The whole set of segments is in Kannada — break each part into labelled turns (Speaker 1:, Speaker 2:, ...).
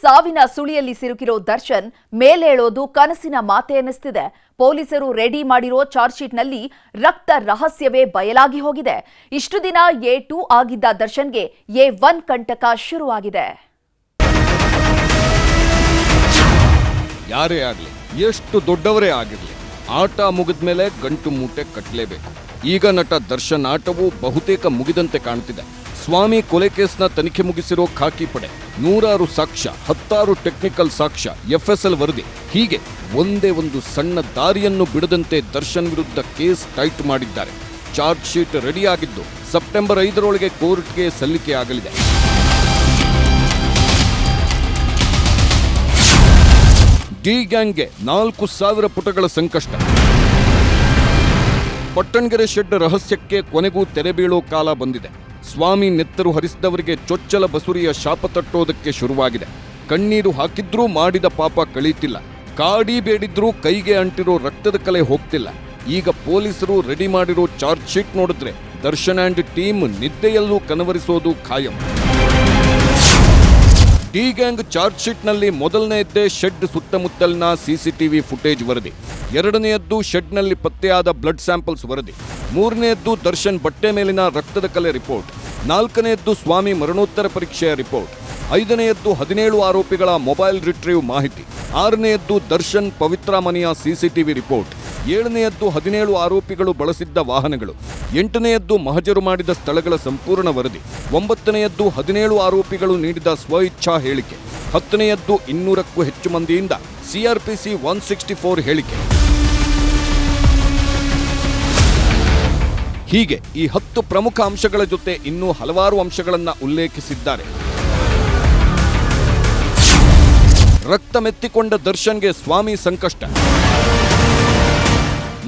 Speaker 1: ಸಾವಿನ ಸುಳಿಯಲ್ಲಿ ಸಿಲುಕಿರೋ ದರ್ಶನ್ ಮೇಲೇಳೋದು ಕನಸಿನ ಮಾತೆ ಎನಿಸ್ತಿದೆ. ಪೊಲೀಸರು ರೆಡಿ ಮಾಡಿರೋ ಚಾರ್ಜ್ ಶೀಟ್ನಲ್ಲಿ ರಕ್ತ ರಹಸ್ಯವೇ ಬಯಲಾಗಿ ಹೋಗಿದೆ. ಇಷ್ಟು ದಿನ A2 ಆಗಿದ್ದ ದರ್ಶನ್ಗೆ A1 ಕಂಟಕ ಶುರುವಾಗಿದೆ.
Speaker 2: ಯಾರೇ ಆಗಲಿ, ಎಷ್ಟು ದೊಡ್ಡವರೇ ಆಗಿರಲಿ, ಆಟ ಮುಗಿದ್ಮೇಲೆ ಗಂಟು ಮೂಟೆ ಕಟ್ಟಲೇಬೇಕು. ಈಗ ನಟ ದರ್ಶನ್ ಆಟವು ಬಹುತೇಕ ಮುಗಿದಂತೆ ಕಾಣ್ತಿದೆ. ಸ್ವಾಮಿ ಕೊಲೆ ಕೇಸ್ನ ತನಿಖೆ ಮುಗಿಸಿರೋ ಖಾಕಿ ಪಡೆ, 100 ಸಾಕ್ಷ್ಯ, 10 ಟೆಕ್ನಿಕಲ್ ಸಾಕ್ಷ್ಯ, FSL ವರದಿ, ಹೀಗೆ ಒಂದೇ ಒಂದು ಸಣ್ಣ ದಾರಿಯನ್ನು ಬಿಡದಂತೆ ದರ್ಶನ್ ವಿರುದ್ಧ ಕೇಸ್ ಟೈಟ್ ಮಾಡಿದ್ದಾರೆ. ಚಾರ್ಜ್ ಶೀಟ್ ರೆಡಿಯಾಗಿದ್ದು ಸೆಪ್ಟೆಂಬರ್ 5ರೊಳಗೆ ಕೋರ್ಟ್ಗೆ ಸಲ್ಲಿಕೆ ಆಗಲಿದೆ. ಡಿ ಗ್ಯಾಂಗ್ಗೆ 4000 ಪುಟಗಳ ಸಂಕಷ್ಟ. ಪಟ್ಟಣಗೆರೆ ಶೆಡ್ ರಹಸ್ಯಕ್ಕೆ ಕೊನೆಗೂ ತೆರೆ ಬೀಳೋ ಕಾಲ ಬಂದಿದೆ. ಸ್ವಾಮಿ ನೆತ್ತರು ಹರಿಸಿದವರಿಗೆ ಚೊಚ್ಚಲ ಬಸುರಿಯ ಶಾಪ ತಟ್ಟೋದಕ್ಕೆ ಶುರುವಾಗಿದೆ. ಕಣ್ಣೀರು ಹಾಕಿದ್ರೂ ಮಾಡಿದ ಪಾಪ ಕಳೀತಿಲ್ಲ. ಕಾಡಿ ಬೇಡಿದ್ರೂ ಕೈಗೆ ಅಂಟಿರೋ ರಕ್ತದ ಕಲೆ ಹೋಗ್ತಿಲ್ಲ. ಈಗ ಪೊಲೀಸರು ರೆಡಿ ಮಾಡಿರೋ ಚಾರ್ಜ್ ಶೀಟ್ ನೋಡಿದ್ರೆ ದರ್ಶನ್ ಆ್ಯಂಡ್ ಟೀಮ್ ನಿದ್ದೆಯಲ್ಲೂ ಕನವರಿಸೋದು ಖಾಯಂ. ಡಿ ಗ್ಯಾಂಗ್ ಚಾರ್ಜ್ ಶೀಟ್ನಲ್ಲಿ ಮೊದಲನೆಯದ್ದೇ ಶೆಡ್ ಸುತ್ತಮುತ್ತಲಿನ CCTV ಫುಟೇಜ್ ವರದಿ, ಎರಡನೆಯದ್ದು ಶೆಡ್ನಲ್ಲಿ ಪತ್ತೆಯಾದ ಬ್ಲಡ್ ಸ್ಯಾಂಪಲ್ಸ್ ವರದಿ, ಮೂರನೆಯದ್ದು ದರ್ಶನ್ ಬಟ್ಟೆ ಮೇಲಿನ ರಕ್ತದ ಕಲೆ ರಿಪೋರ್ಟ್, ನಾಲ್ಕನೆಯದ್ದು ಸ್ವಾಮಿ ಮರಣೋತ್ತರ ಪರೀಕ್ಷೆಯ ರಿಪೋರ್ಟ್, ಐದನೆಯದ್ದು 17 ಆರೋಪಿಗಳ ಮೊಬೈಲ್ ರಿಟ್ರೀವ್ ಮಾಹಿತಿ, ಆರನೆಯದ್ದು ದರ್ಶನ್ ಪವಿತ್ರ ಮನೆಯ CCTV ರಿಪೋರ್ಟ್, ಏಳನೆಯದ್ದು 17 ಆರೋಪಿಗಳು ಬಳಸಿದ್ದ ವಾಹನಗಳು, ಎಂಟನೆಯದ್ದು ಮಹಜರು ಮಾಡಿದ ಸ್ಥಳಗಳ ಸಂಪೂರ್ಣ ವರದಿ, ಒಂಬತ್ತನೆಯದ್ದು 17 ಆರೋಪಿಗಳು ನೀಡಿದ ಸ್ವಇಚ್ಛಾ ಹೇಳಿಕೆ, ಹತ್ತನೆಯದ್ದು 200ಕ್ಕೂ ಹೆಚ್ಚು ಮಂದಿಯಿಂದ CRPC 164 ಹೇಳಿಕೆ. ಹೀಗೆ ಈ 10 ಪ್ರಮುಖ ಅಂಶಗಳ ಜೊತೆ ಇನ್ನೂ ಹಲವಾರು ಅಂಶಗಳನ್ನು ಉಲ್ಲೇಖಿಸಿದ್ದಾರೆ. ರಕ್ತ ಮೆತ್ತಿಕೊಂಡ ದರ್ಶನ್ಗೆ ಸ್ವಾಮಿ ಸಂಕಷ್ಟ.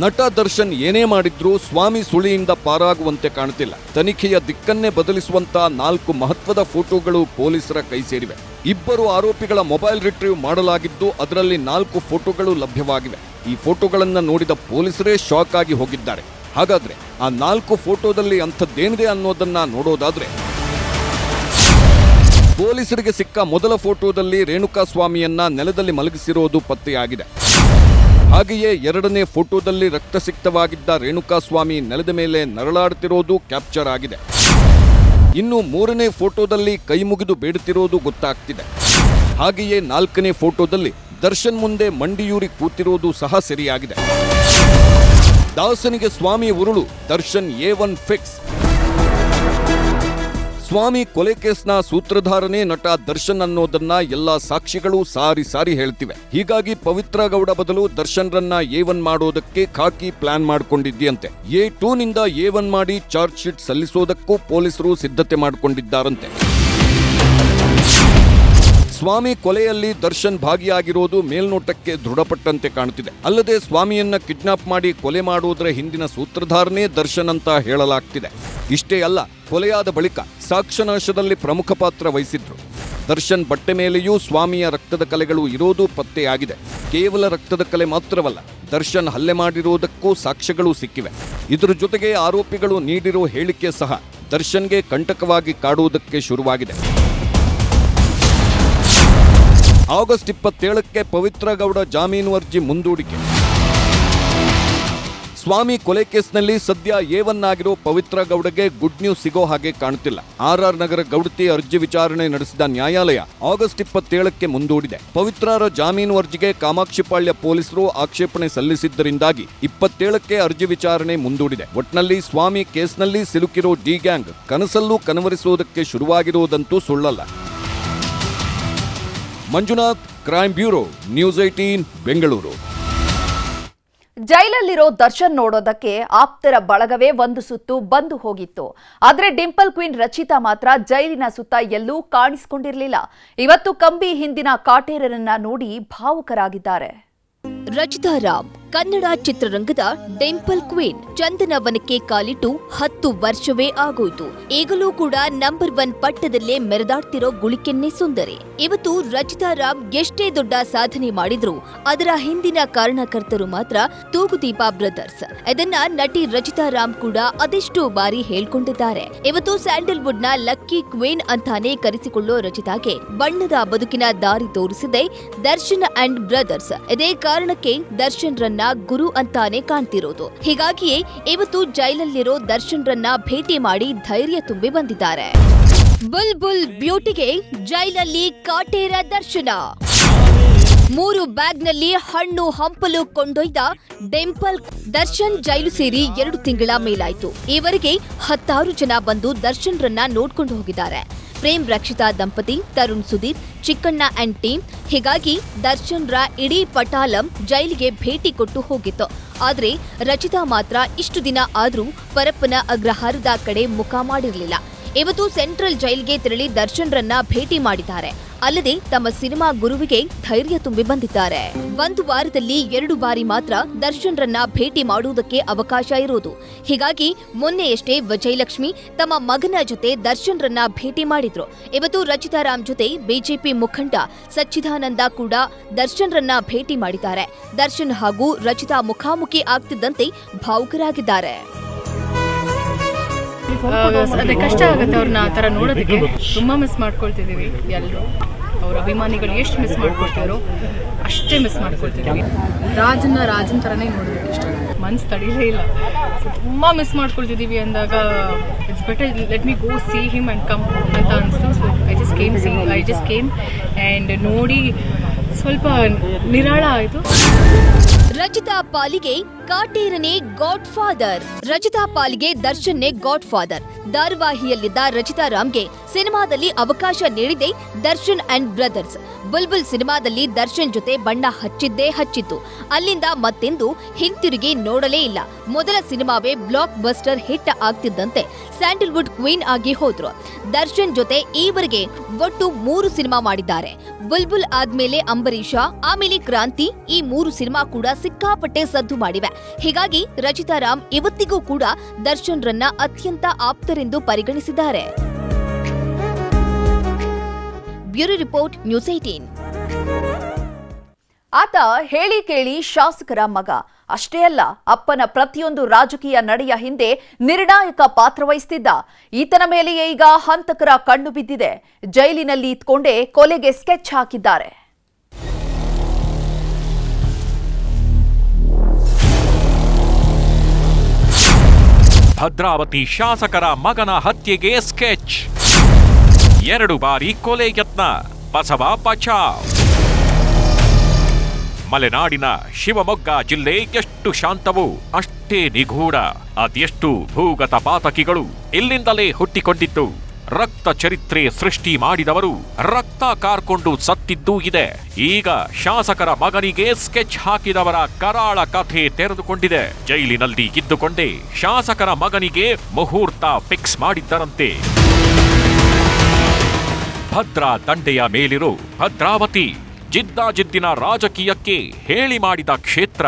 Speaker 2: ನಟ ದರ್ಶನ್ ಏನೇ ಮಾಡಿದ್ರೂ ಸ್ವಾಮಿ ಸುಳಿಯಿಂದ ಪಾರಾಗುವಂತೆ ಕಾಣುತ್ತಿಲ್ಲ. ತನಿಖೆಯ ದಿಕ್ಕನ್ನೇ ಬದಲಿಸುವಂತ 4 ಮಹತ್ವದ ಫೋಟೋಗಳು ಪೊಲೀಸರ ಕೈ ಸೇರಿವೆ. 2 ಆರೋಪಿಗಳ ಮೊಬೈಲ್ ರಿಟ್ರೀವ್ ಮಾಡಲಾಗಿದ್ದು ಅದರಲ್ಲಿ 4 ಫೋಟೋಗಳು ಲಭ್ಯವಾಗಿವೆ. ಈ ಫೋಟೋಗಳನ್ನು ನೋಡಿದ ಪೊಲೀಸರೇ ಶಾಕ್ ಆಗಿ ಹೋಗಿದ್ದಾರೆ. ಹಾಗಾದ್ರೆ ಆ 4 ಫೋಟೋದಲ್ಲಿ ಅಂಥದ್ದೇನಿದೆ ಅನ್ನೋದನ್ನ ನೋಡೋದಾದ್ರೆ, ಪೊಲೀಸರಿಗೆ ಸಿಕ್ಕ ಮೊದಲ ಫೋಟೋದಲ್ಲಿ ರೇಣುಕಾ ಸ್ವಾಮಿಯನ್ನ ನೆಲದಲ್ಲಿ ಮಲಗಿಸಿರೋದು ಪತ್ತೆಯಾಗಿದೆ. ಹಾಗೆಯೇ ಎರಡನೇ ಫೋಟೋದಲ್ಲಿ ರಕ್ತಸಿಕ್ತವಾಗಿದ್ದ ರೇಣುಕಾ ಸ್ವಾಮಿ ನೆಲದ ಮೇಲೆ ನರಳಾಡುತ್ತಿರೋದು ಕ್ಯಾಪ್ಚರ್ ಆಗಿದೆ. ಇನ್ನು 3ನೇ ಫೋಟೋದಲ್ಲಿ ಕೈ ಮುಗಿದು ಬೇಡುತ್ತಿರೋದು ಗೊತ್ತಾಗ್ತಿದೆ. ಹಾಗೆಯೇ 4ನೇ ಫೋಟೋದಲ್ಲಿ ದರ್ಶನ್ ಮುಂದೆ ಮಂಡಿಯೂರಿ ಕೂತಿರೋದು ಸಹ ಸರಿಯಾಗಿದೆ. ದಾಸನಿಗೆ ಸ್ವಾಮಿ ಉರುಳು, ದರ್ಶನ್ A1 ಫಿಕ್ಸ್. ಸ್ವಾಮಿ ಕೊಲೆ ಕೇಸ್ನ ಸೂತ್ರಧಾರನೇ ನಟ ದರ್ಶನ್ ಅನ್ನೋದನ್ನ ಎಲ್ಲಾ ಸಾಕ್ಷಿಗಳು ಸಾರಿ ಹೇಳ್ತಿವೆ. ಹೀಗಾಗಿ ಪವಿತ್ರ ಗೌಡ ಬದಲು ದರ್ಶನ್ರನ್ನ A1 ಮಾಡೋದಕ್ಕೆ ಖಾಕಿ ಪ್ಲಾನ್ ಮಾಡ್ಕೊಂಡಿದ್ಯಂತೆ. A2 ನಿಂದ A1 ಮಾಡಿ ಚಾರ್ಜ್ ಶೀಟ್ ಸಲ್ಲಿಸೋದಕ್ಕೂ ಪೊಲೀಸರು ಸಿದ್ಧತೆ ಮಾಡಿಕೊಂಡಿದ್ದಾರಂತೆ. ಸ್ವಾಮಿ ಕೊಲೆಯಲ್ಲಿ ದರ್ಶನ್ ಭಾಗಿಯಾಗಿರೋದು ಮೇಲ್ನೋಟಕ್ಕೆ ದೃಢಪಟ್ಟಂತೆ ಕಾಣುತ್ತಿದೆ. ಅಲ್ಲದೆ ಸ್ವಾಮಿಯನ್ನ ಕಿಡ್ನಾಪ್ ಮಾಡಿ ಕೊಲೆ ಮಾಡುವುದರ ಹಿಂದಿನ ಸೂತ್ರಧಾರನೇ ದರ್ಶನ್ ಅಂತ ಹೇಳಲಾಗ್ತಿದೆ. ಇಷ್ಟೇ ಅಲ್ಲ, ಕೊಲೆಯಾದ ಬಳಿಕ ಸಾಕ್ಷ್ಯನಾಶದಲ್ಲಿ ಪ್ರಮುಖ ಪಾತ್ರ ವಹಿಸಿದ್ರು. ದರ್ಶನ್ ಬಟ್ಟೆ ಮೇಲೆಯೂ ಸ್ವಾಮಿಯ ರಕ್ತದ ಕಲೆಗಳು ಇರೋದು ಪತ್ತೆಯಾಗಿದೆ. ಕೇವಲ ರಕ್ತದ ಕಲೆ ಮಾತ್ರವಲ್ಲ, ದರ್ಶನ್ ಹಲ್ಲೆ ಮಾಡಿರುವುದಕ್ಕೂ ಸಾಕ್ಷ್ಯಗಳು ಸಿಕ್ಕಿವೆ. ಇದರ ಜೊತೆಗೆ ಆರೋಪಿಗಳು ನೀಡಿರೋ ಹೇಳಿಕೆ ಸಹ ದರ್ಶನ್ಗೆ ಕಂಟಕವಾಗಿ ಕಾಡುವುದಕ್ಕೆ ಶುರುವಾಗಿದೆ. ಆಗಸ್ಟ್ 27ಕ್ಕೆ ಪವಿತ್ರ ಗೌಡ ಜಾಮೀನು ಅರ್ಜಿ ಮುಂದೂಡಿಕೆ. ಸ್ವಾಮಿ ಕೊಲೆ ಕೇಸ್ನಲ್ಲಿ ಸದ್ಯ A1 ಆಗಿರೋ ಪವಿತ್ರ ಗೌಡಗೆ ಗುಡ್ ನ್ಯೂಸ್ ಸಿಗೋ ಹಾಗೆ ಕಾಣುತ್ತಿಲ್ಲ. RR ನಗರ ಗೌಡತಿ ಅರ್ಜಿ ವಿಚಾರಣೆ ನಡೆಸಿದ ನ್ಯಾಯಾಲಯ ಆಗಸ್ಟ್ 27ಕ್ಕೆ ಮುಂದೂಡಿದೆ. ಪವಿತ್ರರ ಜಾಮೀನು ಅರ್ಜಿಗೆ ಕಾಮಾಕ್ಷಿಪಾಳ್ಯ ಪೊಲೀಸರು ಆಕ್ಷೇಪಣೆ ಸಲ್ಲಿಸಿದ್ದರಿಂದಾಗಿ 27ಕ್ಕೆ ಅರ್ಜಿ ವಿಚಾರಣೆ ಮುಂದೂಡಿದೆ. ಒಟ್ನಲ್ಲಿ ಸ್ವಾಮಿ ಕೇಸ್ನಲ್ಲಿ ಸಿಲುಕಿರೋ ಡಿ ಗ್ಯಾಂಗ್ ಕನಸಲ್ಲೂ ಕನವರಿಸುವುದಕ್ಕೆ ಶುರುವಾಗಿರುವುದಂತೂ ಸುಳ್ಳಲ್ಲ. Manjunath, crime bureau, news 18 Bengaluru.
Speaker 1: ಜೈಲಲ್ಲಿರೋ ದರ್ಶನ್ ನೋಡೋದಕ್ಕೆ ಆಪ್ತರ ಬಳಗವೇ ಒಂದು ಸುತ್ತು ಬಂದು ಹೋಗಿತ್ತು. ಆದ್ರೆ ಡಿಂಪಲ್ ಕ್ವೀನ್ ರಚಿತಾ ಮಾತ್ರ ಜೈಲಿನ ಸುತ್ತ ಎಲ್ಲೂ ಕಾಣಿಸಿಕೊಂಡಿರಲಿಲ್ಲ. ಇವತ್ತು ಕಂಬಿ ಹಿಂದಿನ ಕಾಟೇರರನ್ನ ನೋಡಿ ಭಾವುಕರಾಗಿದ್ದಾರೆ.
Speaker 3: ರಚಿತಾ ರಾಮ್ ಕನ್ನಡ ಚಿತ್ರರಂಗದ ಡಿಂಪಲ್ ಕ್ವೀನ್ ಚಂದನವನಕ್ಕೆ ಕಾಲಿಟ್ಟು 10 ವರ್ಷವೇ ಆಗೋಯ್ತು. ಈಗಲೂ ಕೂಡ ನಂಬರ್ 1 ಪಟ್ಟದಲ್ಲೇ ಮೆರೆದಾಡ್ತಿರೋ ಗುಳಿಕೆನ್ನೆ ಸುಂದರಿ. ಇವತ್ತು ರಚಿತಾ ರಾಮ್ ಎಷ್ಟೇ ದೊಡ್ಡ ಸಾಧನೆ ಮಾಡಿದ್ರು ಅದರ ಹಿಂದಿನ ಕಾರಣಕರ್ತರು ಮಾತ್ರ ತೂಗುದೀಪ ಬ್ರದರ್ಸ್. ಇದನ್ನ ನಟಿ ರಚಿತಾ ರಾಮ್ ಕೂಡ ಅದೆಷ್ಟೋ ಬಾರಿ ಹೇಳ್ಕೊಂಡಿದ್ದಾರೆ. ಇವತ್ತು ಸ್ಯಾಂಡಲ್ವುಡ್ ನ ಲಕ್ಕಿ ಕ್ವೀನ್ ಅಂತಾನೆ ಕರೆಸಿಕೊಳ್ಳೋ ರಚಿತಾಗೆ ಬಣ್ಣದ ಬದುಕಿನ ದಾರಿ ತೋರಿಸಿದೆ ದರ್ಶನ್ ಅಂಡ್ ಬ್ರದರ್ಸ್. ಇದೇ ಕಾರಣಕ್ಕೆ ದರ್ಶನ್ ರನ್ನ ಗುರು ಅಂತಾನೆ ಕಾಣ್ತಿರೋದು. ಹೀಗಾಗಿಯೇ ಇವತ್ತು ಜೈಲಲ್ಲಿರೋ ದರ್ಶನ್ ರನ್ನ ಭೇಟಿ ಮಾಡಿ ಧೈರ್ಯ ತುಂಬಿ ಬಂದಿದ್ದಾರೆ. ಬುಲ್ಬುಲ್ ಬ್ಯೂಟಿಗೆ ಜೈಲಲ್ಲಿ ಕಾಟೇರ ದರ್ಶನ. 3 ಬ್ಯಾಗ್ನಲ್ಲಿ ಹಣ್ಣು ಹಂಪಲು ಕೊಂಡೊಯ್ದ ಡಿಂಪಲ್. ದರ್ಶನ್ ಜೈಲು ಸೇರಿ 2 ತಿಂಗಳ ಮೇಲಾಯ್ತು. ಈವರೆಗೆ 16 ಜನ ಬಂದು ದರ್ಶನ್ ರನ್ನ ನೋಡ್ಕೊಂಡು ಹೋಗಿದ್ದಾರೆ. ಪ್ರೇಮ್ ರಕ್ಷಿತಾ ದಂಪತಿ, ತರುಣ್ ಸುಧೀರ್, ಚಿಕ್ಕಣ್ಣ ಅಂಡ್ ಟೀಮ್. ಹೀಗಾಗಿ ದರ್ಶನ್ ರ ಇಡೀ ಪಟಾಲಂ ಜೈಲಿಗೆ ಭೇಟಿ ಕೊಟ್ಟು ಹೋಗಿತ್ತು. ಆದ್ರೆ ರಚಿತಾ ಮಾತ್ರ ಇಷ್ಟು ದಿನ ಆದ್ರೂ ಪರಪ್ಪನ ಅಗ್ರಹಾರದ ಕಡೆ ಮುಖ ಮಾಡಿರಲಿಲ್ಲ. ಇವತ್ತು ಸೆಂಟ್ರಲ್ ಜೈಲ್ಗೆ ತೆರಳಿ ದರ್ಶನ್ ರನ್ನ ಭೇಟಿ ಮಾಡಿದ್ದಾರೆ. ಅಲ್ಲದೆ ತಮ್ಮ ಸಿನಿಮಾ ಗುರುವಿಗೆ ಧೈರ್ಯ ತುಂಬಿ ಬಂದಿದ್ದಾರೆ. 1 ವಾರದಲ್ಲಿ 2 ಬಾರಿ ಮಾತ್ರ ದರ್ಶನ್ ರನ್ನ ಭೇಟಿ ಮಾಡುವುದಕ್ಕೆ ಅವಕಾಶ ಇರೋದು. ಹೀಗಾಗಿ ಮೊನ್ನೆಯಷ್ಟೇ ವಿಜಯಲಕ್ಷ್ಮಿ ತಮ್ಮ ಮಗನ ಜೊತೆ ದರ್ಶನ್ ರನ್ನ ಭೇಟಿ ಮಾಡಿದ್ರು. ಇವತ್ತು ರಚಿತಾ ರಾಮ್ ಜೊತೆ ಬಿಜೆಪಿ ಮುಖಂಡ ಸಚ್ಚಿದಾನಂದ ಕೂಡ ದರ್ಶನ್ ರನ್ನ ಭೇಟಿ ಮಾಡಿದ್ದಾರೆ. ದರ್ಶನ್ ಹಾಗೂ ರಚಿತಾ ಮುಖಾಮುಖಿ ಆಗ್ತಿದ್ದಂತೆ ಭಾವುಕರಾಗಿದ್ದಾರೆ.
Speaker 4: ಅದೇ ಕಷ್ಟ ಆಗುತ್ತೆ ಅವ್ರನ್ನ ಆ ಥರ ನೋಡೋದಕ್ಕೆ. ತುಂಬ ಮಿಸ್ ಮಾಡ್ಕೊಳ್ತಿದ್ದೀವಿ ಎಲ್ಲರೂ. ಅವ್ರ ಅಭಿಮಾನಿಗಳು ಎಷ್ಟು ಮಿಸ್ ಮಾಡ್ಕೊಳ್ತಿದ್ರು ಅಷ್ಟೇ ಮಿಸ್ ಮಾಡ್ಕೊಳ್ತಿದ್ದೀವಿ. ರಾಜನ್ ಥರನೇ ನೋಡೋದಕ್ಕೆ ಇಷ್ಟ. ಮನ್ಸು ತಡೀಲೇ ಇಲ್ಲ. ತುಂಬ ಮಿಸ್ ಮಾಡ್ಕೊಳ್ತಿದ್ದೀವಿ ಅಂದಾಗ it's better let me go C him and come ಅಂತ ಅನಿಸ್ತು. So I just came and ನೋಡಿ ಸ್ವಲ್ಪ ನಿರಾಳ ಆಯಿತು.
Speaker 3: ರಚಿತಾ ಪಾಲಿಗೆ ಕಾಟೇರನೇ ಗಾಡ್ ಫಾದರ್. ರಚಿತಾ ಪಾಲಿಗೆ ದರ್ಶನ್ನೇ ಗಾಡ್ ಫಾದರ್. ಧಾರಾವಾಹಿಯಲ್ಲಿದ್ದ ರಚಿತಾ ರಾಮ್ಗೆ ಸಿನಿಮಾದಲ್ಲಿ ಅವಕಾಶ ನೀಡಿದೆ ದರ್ಶನ್ ಅಂಡ್ ಬ್ರದರ್ಸ್. ಬುಲ್ಬುಲ್ ಸಿನಿಮಾದಲ್ಲಿ ದರ್ಶನ್ ಜೊತೆ ಬಣ್ಣ ಹಚ್ಚಿತ್ತು. ಅಲ್ಲಿಂದ ಮತ್ತೆಂದು ಹಿಂತಿರುಗಿ ನೋಡಲೇ ಇಲ್ಲ. ಮೊದಲ ಸಿನಿಮಾವೇ ಬ್ಲಾಕ್ ಬಸ್ಟರ್ ಹಿಟ್ ಆಗ್ತಿದ್ದಂತೆ ಸ್ಯಾಂಡಲ್ವುಡ್ ಕ್ವೀನ್ ಆಗಿ ಹೋದ್ರು. ದರ್ಶನ್ ಜೊತೆ ಈವರೆಗೆ ಒಟ್ಟು 3 ಸಿನಿಮಾ ಮಾಡಿದ್ದಾರೆ. ಬುಲ್ಬುಲ್ ಆದ್ಮೇಲೆ ಅಂಬರೀಷ, ಆಮೇಲೆ ಕ್ರಾಂತಿ. ಈ 3 ಸಿನಿಮಾ ಕೂಡ ಸಿಕ್ಕಾಪಟ್ಟೆ ಸದ್ದು ಮಾಡಿವೆ. ಹೀಗಾಗಿ ರಚಿತಾ ರಾಮ್ ಇವತ್ತಿಗೂ ಕೂಡ ದರ್ಶನ್ ರನ್ನ ಅತ್ಯಂತ ಆಪ್ತರೆಂದು ಪರಿಗಣಿಸಿದ್ದಾರೆ. Bureau report, news 18.
Speaker 1: ಆತ ಹೇಳಿ ಕೇಳಿ ಶಾಸಕರ ಮಗ. ಅಷ್ಟೇ ಅಲ್ಲ, ಅಪ್ಪನ ಪ್ರತಿಯೊಂದು ರಾಜಕೀಯ ನಡೆಯ ಹಿಂದೆ ನಿರ್ಣಾಯಕ ಪಾತ್ರ ವಹಿಸುತ್ತಿದ್ದ. ಈತನ ಮೇಲೆಯೇ ಈಗ ಹಂತಕರ ಕಣ್ಣು ಬಿದ್ದಿದೆ. ಜೈಲಿನಲ್ಲಿ ಇತ್ಕೊಂಡೇ ಕೊಲೆಗೆ ಸ್ಕೆಚ್ ಹಾಕಿದ್ದಾರೆ.
Speaker 5: ಭದ್ರಾವತಿ ಶಾಸಕರ ಮಗನ ಹತ್ಯೆಗೆ ಸ್ಕೆಚ್. 2 ಬಾರಿ ಕೊಲೆ ಯತ್ನ. ಬಸವ ಬಚಾವ್. ಮಲೆನಾಡಿನ ಶಿವಮೊಗ್ಗ ಜಿಲ್ಲೆ ಎಷ್ಟು ಶಾಂತವೋ ಅಷ್ಟೇ ನಿಗೂಢ. ಅದೆಷ್ಟು ಭೂಗತ ಪಾತಕಿಗಳು ಇಲ್ಲಿಂದಲೇ ಹುಟ್ಟಿಕೊಂಡಿದ್ದು. ರಕ್ತ ಚರಿತ್ರೆ ಸೃಷ್ಟಿ ಮಾಡಿದವರು ರಕ್ತ ಕಾರ್ಕೊಂಡು ಸತ್ತಿದ್ದೂ ಇದೆ. ಈಗ ಶಾಸಕರ ಮಗನಿಗೆ ಸ್ಕೆಚ್ ಹಾಕಿದವರ ಕರಾಳ ಕಥೆ ತೆರೆದುಕೊಂಡಿದೆ. ಜೈಲಿನಲ್ಲಿ ಇದ್ದುಕೊಂಡೇ ಶಾಸಕರ ಮಗನಿಗೆ ಮುಹೂರ್ತ ಫಿಕ್ಸ್ ಮಾಡಿದ್ದರಂತೆ. ಭದ್ರಾ ದಂಡೆಯ ಮೇಲಿರೋ ಭದ್ರಾವತಿ ಜಿದ್ದಾಜಿದ್ದಿನ ರಾಜಕೀಯಕ್ಕೆ ಹೇಳಿ ಮಾಡಿದ ಕ್ಷೇತ್ರ.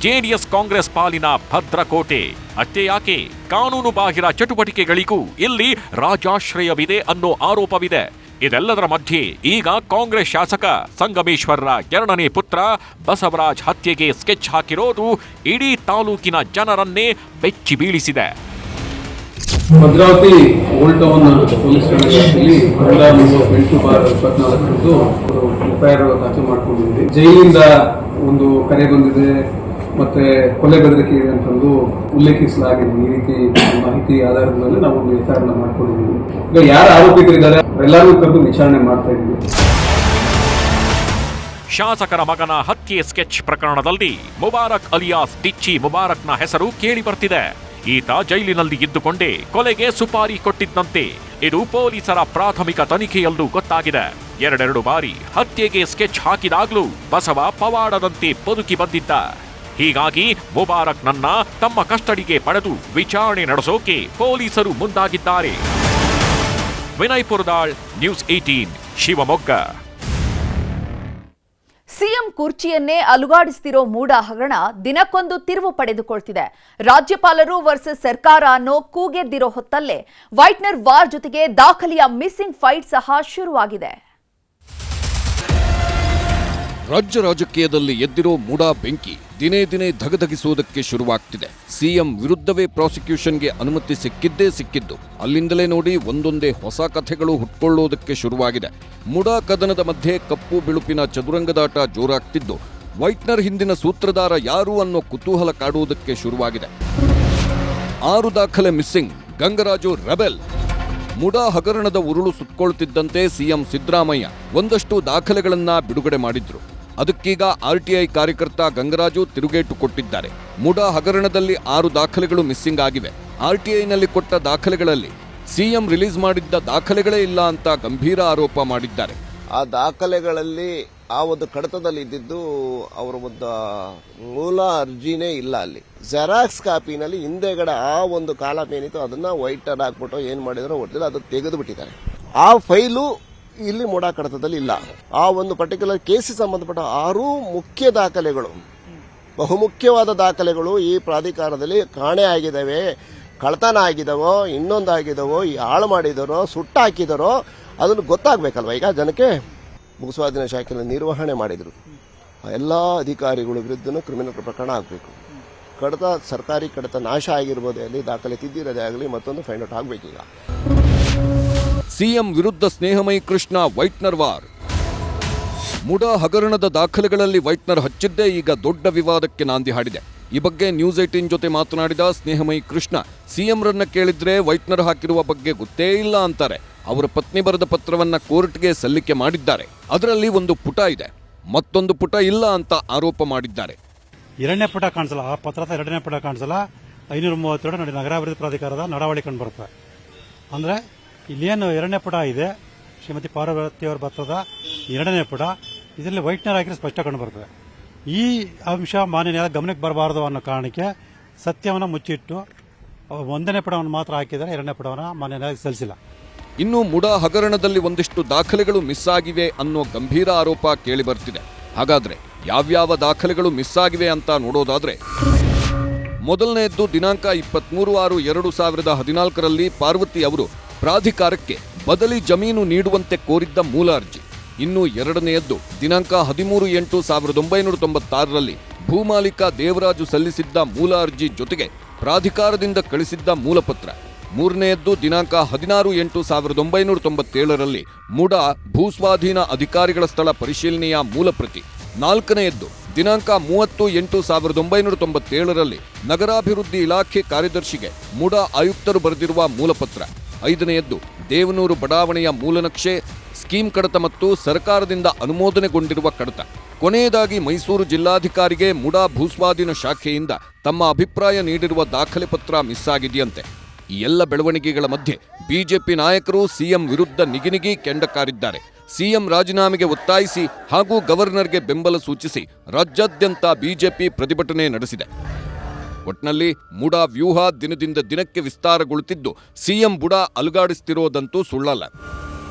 Speaker 5: ಜೆಡಿಎಸ್ ಕಾಂಗ್ರೆಸ್ ಪಾಲಿನ ಭದ್ರಕೋಟೆ. ಅಷ್ಟೇ ಯಾಕೆ, ಕಾನೂನು ಬಾಹಿರ ಚಟುವಟಿಕೆಗಳಿಗೂ ಇಲ್ಲಿ ರಾಜಾಶ್ರಯವಿದೆ ಅನ್ನೋ ಆರೋಪವಿದೆ. ಇದೆಲ್ಲದರ ಮಧ್ಯೆ ಈಗ ಕಾಂಗ್ರೆಸ್ ಶಾಸಕ ಸಂಗಮೇಶ್ವರರ 2ನೇ ಪುತ್ರ ಬಸವರಾಜ್ ಹತ್ಯೆಗೆ ಸ್ಕೆಚ್ ಹಾಕಿರೋದು ಇಡೀ ತಾಲೂಕಿನ ಜನರನ್ನೇ ಬೆಚ್ಚಿ ಬೀಳಿಸಿದೆ.
Speaker 6: ಭದ್ರಾವತಿ ಓಲ್ಡ್ ಟೌನ್ ಪೊಲೀಸ್ ಠಾಣೆಯಲ್ಲಿ 138/24 ಎಫ್ಐಆರ್ ದಾಖಲು ಮಾಡ್ಕೊಂಡಿದ್ವಿ. ಜೈಲಿಂದ ಒಂದು ಕರೆ ಬಂದಿದೆ, ಮತ್ತೆ ಕೊಲೆ ಬೆದರಿಕೆ ಇದೆ ಅಂತಂದು ಉಲ್ಲೇಖಿಸಲಾಗಿದೆ. ಈ ರೀತಿ ಮಾಹಿತಿ ಆಧಾರದ ಮೇಲೆ ನಾವು ಒಂದು ಎಫ್ಐಆರ್ ಮಾಡ್ಕೊಂಡಿದ್ದೀವಿ. ಈಗ ಯಾರು ಆರೋಪಿತರಿದ್ದಾರೆ ಎಲ್ಲರೂ ಕರೆದು ವಿಚಾರಣೆ ಮಾಡ್ತಾ ಇದ್ದೀವಿ.
Speaker 5: ಶಾಸಕರ ಮಗನ ಹತ್ಯೆ ಸ್ಕೆಚ್ ಪ್ರಕರಣದಲ್ಲಿ ಮುಬಾರಕ್ ಅಲಿಯಾಸ್ ಟಿಚ್ಚಿ ಮುಬಾರಕ್ನ ಹೆಸರು ಕೇಳಿ ಬರ್ತಿದೆ. ಈತ ಜೈಲಿನಲ್ಲಿ ಇದ್ದುಕೊಂಡೇ ಕೊಲೆಗೆ ಸುಪಾರಿ ಕೊಟ್ಟಿದ್ದಂತೆ ಇದು ಪೊಲೀಸರ ಪ್ರಾಥಮಿಕ ತನಿಖೆಯಲ್ಲೂ ಗೊತ್ತಾಗಿದೆ. 2 ಬಾರಿ ಹತ್ಯೆಗೆ ಸ್ಕೆಚ್ ಹಾಕಿದಾಗ್ಲೂ ಬಸವ ಪವಾಡದಂತೆ ಬದುಕಿ ಬಂದಿದ್ದ. ಹೀಗಾಗಿ ಮುಬಾರಕ್ನನ್ನ ತಮ್ಮ ಕಸ್ಟಡಿಗೆ ಪಡೆದು ವಿಚಾರಣೆ ನಡೆಸೋಕೆ ಪೊಲೀಸರು ಮುಂದಾಗಿದ್ದಾರೆ. ವಿನಯ್ ಪುರದಾಳ್, ನ್ಯೂಸ್ 18, ಶಿವಮೊಗ್ಗ.
Speaker 1: ಸಿಎಂ ಕುರ್ಚಿಯನ್ನೇ ಅಲುಗಾಡಿಸ್ತಿರೋ ಮೂಡ ಹಗರಣ ದಿನಕ್ಕೊಂದು ತಿರುವು ಪಡೆದುಕೊಳ್ತಿದೆ. ರಾಜ್ಯಪಾಲರು ವರ್ಸಸ್ ಸರ್ಕಾರ ಅನ್ನೋ ಕೂಗೆದ್ದಿರೋ ಹೊತ್ತಲ್ಲೇ ವೈಟ್ನರ್ ವಾರ್ ಜೊತೆಗೆ ದಾಖಲೆಯ ಮಿಸ್ಸಿಂಗ್ ಫೈಟ್ ಸಹ ಶುರುವಾಗಿದೆ.
Speaker 2: ರಾಜ್ಯ ರಾಜಕೀಯದಲ್ಲಿ ಎದ್ದಿರೋ ಮೂಡಾ ಬೆಂಕಿ ದಿನೇ ದಿನೇ ಧಗಧಗಿಸುವುದಕ್ಕೆ ಶುರುವಾಗ್ತಿದೆ. ಸಿಎಂ ವಿರುದ್ಧವೇ ಪ್ರಾಸಿಕ್ಯೂಷನ್ಗೆ ಅನುಮತಿ ಸಿಕ್ಕಿದ್ದು ಅಲ್ಲಿಂದಲೇ ನೋಡಿ ಒಂದೊಂದೇ ಹೊಸ ಕಥೆಗಳು ಹುಟ್ಕೊಳ್ಳೋದಕ್ಕೆ ಶುರುವಾಗಿದೆ. ಮೂಡಾ ಕದನದ ಮಧ್ಯೆ ಕಪ್ಪು ಬಿಳುಪಿನ ಚದುರಂಗದಾಟ ಜೋರಾಗ್ತಿದ್ದು ವೈಟ್ನರ್ ಹಿಂದಿನ ಸೂತ್ರಧಾರ ಯಾರು ಅನ್ನೋ ಕುತೂಹಲ ಕಾಡುವುದಕ್ಕೆ ಶುರುವಾಗಿದೆ. 6 ದಾಖಲೆ ಮಿಸ್ಸಿಂಗ್, ಗಂಗರಾಜು ರೆಬೆಲ್. ಮೂಡಾ ಹಗರಣದ ಉರುಳು ಸುತ್ತಕೊಳ್ತಿದ್ದಂತೆ ಸಿಎಂ ಸಿದ್ದರಾಮಯ್ಯ ಒಂದಷ್ಟು ದಾಖಲೆಗಳನ್ನ ಬಿಡುಗಡೆ ಮಾಡಿದ್ರು. ಅದಕ್ಕೀಗ ಆರ್ಟಿಐ ಕಾರ್ಯಕರ್ತ ಗಂಗರಾಜು ತಿರುಗೇಟು ಕೊಟ್ಟಿದ್ದಾರೆ. ಮೂಡಾ ಹಗರಣದಲ್ಲಿ 6 ದಾಖಲೆಗಳು ಮಿಸ್ಸಿಂಗ್ ಆಗಿವೆ. ಆರ್ಟಿಐನಲ್ಲಿ ಕೊಟ್ಟ ದಾಖಲೆಗಳಲ್ಲಿ ಸಿಎಂ ರಿಲೀಸ್ ಮಾಡಿದ್ದ ದಾಖಲೆಗಳೇ ಇಲ್ಲ ಅಂತ ಗಂಭೀರ ಆರೋಪ ಮಾಡಿದ್ದಾರೆ.
Speaker 7: ಆ ದಾಖಲೆಗಳಲ್ಲಿ ಆ ಒಂದು ಕಡತದಲ್ಲಿ ಇದ್ದಿದ್ದು ಅವರ ಒಂದು ಮೂಲ ಅರ್ಜಿನೇ ಇಲ್ಲ. ಅಲ್ಲಿ ಜೆರಾಕ್ಸ್ ಕಾಪಿನಲ್ಲಿ ಹಿಂದೆಗಡೆ ಆ ಒಂದು ಕಾಲಮ್ ಏನಿತ್ತು ಅದನ್ನ ವೈಟರ್ ಹಾಕ್ಬಿಟ್ಟು ಏನ್ ಮಾಡಿದ್ರು ಗೊತ್ತಿಲ್ಲ, ಅದು ತೆಗೆದು ಬಿಟ್ಟಿದ್ದಾರೆ. ಆ ಫೈಲು ಇಲ್ಲಿ ಮೂಡಾ ಕಡತದಲ್ಲಿ ಇಲ್ಲ. ಆ ಒಂದು ಪರ್ಟಿಕ್ಯುಲರ್ ಕೇಸಿಗೆ ಸಂಬಂಧಪಟ್ಟ 6 ಮುಖ್ಯ ದಾಖಲೆಗಳು, ಬಹುಮುಖ್ಯವಾದ ದಾಖಲೆಗಳು ಈ ಪ್ರಾಧಿಕಾರದಲ್ಲಿ ಕಾಣೆ ಆಗಿದ್ದಾವೆ, ಕಳ್ತನ ಆಗಿದಾವೋ, ಇನ್ನೊಂದಾಗಿದಾವೋ, ಹಾಳು ಮಾಡಿದಾರೋ, ಸುಟ್ಟಾಕಿದಾರೋ ಅದನ್ನು ಗೊತ್ತಾಗಬೇಕಲ್ವ. ಈಗ ಜನಕ್ಕೆ ಭೂಸ್ವಾಧೀನ ಶಾಖೆಯನ್ನು ನಿರ್ವಹಣೆ ಮಾಡಿದ್ರು ಎಲ್ಲ ಅಧಿಕಾರಿಗಳ ವಿರುದ್ಧನೂ ಕ್ರಿಮಿನಲ್ ಪ್ರಕರಣ ಆಗಬೇಕು. ಕಡತ ಸರ್ಕಾರಿ ಕಡತ ನಾಶ ಆಗಿರ್ಬೋದೇ ಅಲ್ಲಿ, ದಾಖಲೆ ತಿದ್ದಿರೋದೇ ಆಗಲಿ, ಮತ್ತೊಂದು ಫೈಂಡ್ ಔಟ್ ಆಗಬೇಕೀಗ.
Speaker 2: ಸಿಎಂ ವಿರುದ್ಧ ಸ್ನೇಹಮಯಿ ಕೃಷ್ಣ ವೈಟ್ನರ್ ವಾರ್. ಮೂಡಾ ಹಗರಣದ ದಾಖಲೆಗಳಲ್ಲಿ ವೈಟ್ನರ್ ಹಚ್ಚಿದ್ದೇ ಈಗ ದೊಡ್ಡ ವಿವಾದಕ್ಕೆ ನಾಂದಿ ಹಾಡಿದೆ. ಈ ಬಗ್ಗೆ ನ್ಯೂಸ್ 18 ಜೊತೆ ಮಾತನಾಡಿದ ಸ್ನೇಹಮಯಿ ಕೃಷ್ಣ, ಸಿಎಂರನ್ನ ಕೇಳಿದ್ರೆ ವೈಟ್ನರ್ ಹಾಕಿರುವ ಬಗ್ಗೆ ಗೊತ್ತೇ ಇಲ್ಲ ಅಂತಾರೆ. ಅವರ ಪತ್ನಿ ಬರೆದ ಪತ್ರವನ್ನ ಕೋರ್ಟ್ಗೆ ಸಲ್ಲಿಕೆ ಮಾಡಿದ್ದಾರೆ. ಅದರಲ್ಲಿ ಒಂದು ಪುಟ ಇದೆ, ಮತ್ತೊಂದು ಪುಟ ಇಲ್ಲ ಅಂತ ಆರೋಪ ಮಾಡಿದ್ದಾರೆ.
Speaker 8: 2ನೇ ಪುಟ ಕಾಣಿಸಲ್ಲ, ಆ ಪತ್ರದ 2ನೇ ಪುಟ ಕಾಣಿಸಲ್ಲ. 532 ನೋಡಿ ನಗರಾಭಿವೃದ್ಧಿ ಪ್ರಾಧಿಕಾರದ ನಡಾವಳಿ ಕಂಡು ಬರುತ್ತೆ. ಅಂದ್ರೆ ಇಲ್ಲೇನು 2ನೇ ಪುಟ ಇದೆ, ಶ್ರೀಮತಿ ಪಾರ್ವತಿ ಅವರ ಪತ್ರದ 2ನೇ ಪುಟ, ಇದರಲ್ಲಿ ವೈಟ್ನರ್ ಹಾಕಿದ್ರೆ ಸ್ಪಷ್ಟ ಕಂಡು ಬರ್ತದೆ. ಈ ಅಂಶ ಮಾನ್ಯ ಗಮನಕ್ಕೆ ಬರಬಾರದು ಅನ್ನೋ ಕಾರಣಕ್ಕೆ ಸತ್ಯವನ್ನು ಮುಚ್ಚಿಟ್ಟು 1ನೇ ಪುಟವನ್ನು ಮಾತ್ರ ಹಾಕಿದರೆ 2ನೇ ಪುಟವನ್ನು ಮಾನ್ಯ ಸಲ್ಲಿಸಿಲ್ಲ.
Speaker 2: ಇನ್ನು ಮೂಡಾ ಹಗರಣದಲ್ಲಿ ಒಂದಿಷ್ಟು ದಾಖಲೆಗಳು ಮಿಸ್ ಆಗಿವೆ ಅನ್ನೋ ಗಂಭೀರ ಆರೋಪ ಕೇಳಿ ಬರ್ತಿದೆ. ಹಾಗಾದ್ರೆ ಯಾವ್ಯಾವ ದಾಖಲೆಗಳು ಮಿಸ್ ಆಗಿವೆ ಅಂತ ನೋಡೋದಾದ್ರೆ, ಮೊದಲನೆಯದ್ದು ದಿನಾಂಕ 23/6/2014ರಲ್ಲಿ ಪಾರ್ವತಿ ಅವರು ಪ್ರಾಧಿಕಾರಕ್ಕೆ ಬದಲಿ ಜಮೀನು ನೀಡುವಂತೆ ಕೋರಿದ್ದ ಮೂಲ ಅರ್ಜಿ. ಇನ್ನು 2ನೇಯದ್ದು ದಿನಾಂಕ 13/8/1996ರಲ್ಲಿ ಭೂಮಾಲೀಕ ದೇವರಾಜು ಸಲ್ಲಿಸಿದ್ದ ಮೂಲ ಅರ್ಜಿ ಜೊತೆಗೆ ಪ್ರಾಧಿಕಾರದಿಂದ ಕಳಿಸಿದ್ದ ಮೂಲಪತ್ರ. 3ನೇಯದ್ದು ದಿನಾಂಕ 16/8/1997ರಲ್ಲಿ ಮೂಡಾ ಭೂಸ್ವಾಧೀನ ಅಧಿಕಾರಿಗಳ ಸ್ಥಳ ಪರಿಶೀಲನೆಯ ಮೂಲಪ್ರತಿ. 4ನೇಯದ್ದು ದಿನಾಂಕ 30/8/1997ರಲ್ಲಿ ನಗರಾಭಿವೃದ್ಧಿ ಇಲಾಖೆ ಕಾರ್ಯದರ್ಶಿಗೆ ಮೂಡಾ ಆಯುಕ್ತರು ಬರೆದಿರುವ ಮೂಲಪತ್ರ. 5ನೇಯದ್ದು ದೇವನೂರು ಬಡಾವಣೆಯ ಮೂಲನಕ್ಷೆ, ಸ್ಕೀಮ್ ಕಡತ ಮತ್ತು ಸರ್ಕಾರದಿಂದ ಅನುಮೋದನೆಗೊಂಡಿರುವ ಕಡತ. ಕೊನೆಯದಾಗಿ ಮೈಸೂರು ಜಿಲ್ಲಾಧಿಕಾರಿಗೆ ಮೂಡಾ ಭೂಸ್ವಾಧೀನ ಶಾಖೆಯಿಂದ ತಮ್ಮ ಅಭಿಪ್ರಾಯ ನೀಡಿರುವ ದಾಖಲೆ ಪತ್ರ ಮಿಸ್ ಆಗಿದೆಯಂತೆ. ಈ ಎಲ್ಲ ಬೆಳವಣಿಗೆಗಳ ಮಧ್ಯೆ ಬಿಜೆಪಿ ನಾಯಕರು ಸಿಎಂ ವಿರುದ್ಧ ನಿಗಿನಿಗಿ ಕೆಂಡ ಕಾರಿದ್ದಾರೆ. ಸಿಎಂ ರಾಜೀನಾಮೆಗೆ ಒತ್ತಾಯಿಸಿ ಹಾಗೂ ಗವರ್ನರ್ಗೆ ಬೆಂಬಲ ಸೂಚಿಸಿ ರಾಜ್ಯಾದ್ಯಂತ ಬಿಜೆಪಿ ಪ್ರತಿಭಟನೆ ನಡೆಸಿದೆ. ಒಟ್ನಲ್ಲಿ ಮೂಡಾ ವ್ಯೂಹ ದಿನದಿಂದ ದಿನಕ್ಕೆ ವಿಸ್ತಾರಗೊಳ್ಳುತ್ತಿದ್ದು ಸಿಎಂ ಬುಡಾ ಅಲುಗಾಡಿಸ್ತಿರೋದಂತೂ ಸುಳ್ಳಲ್ಲ.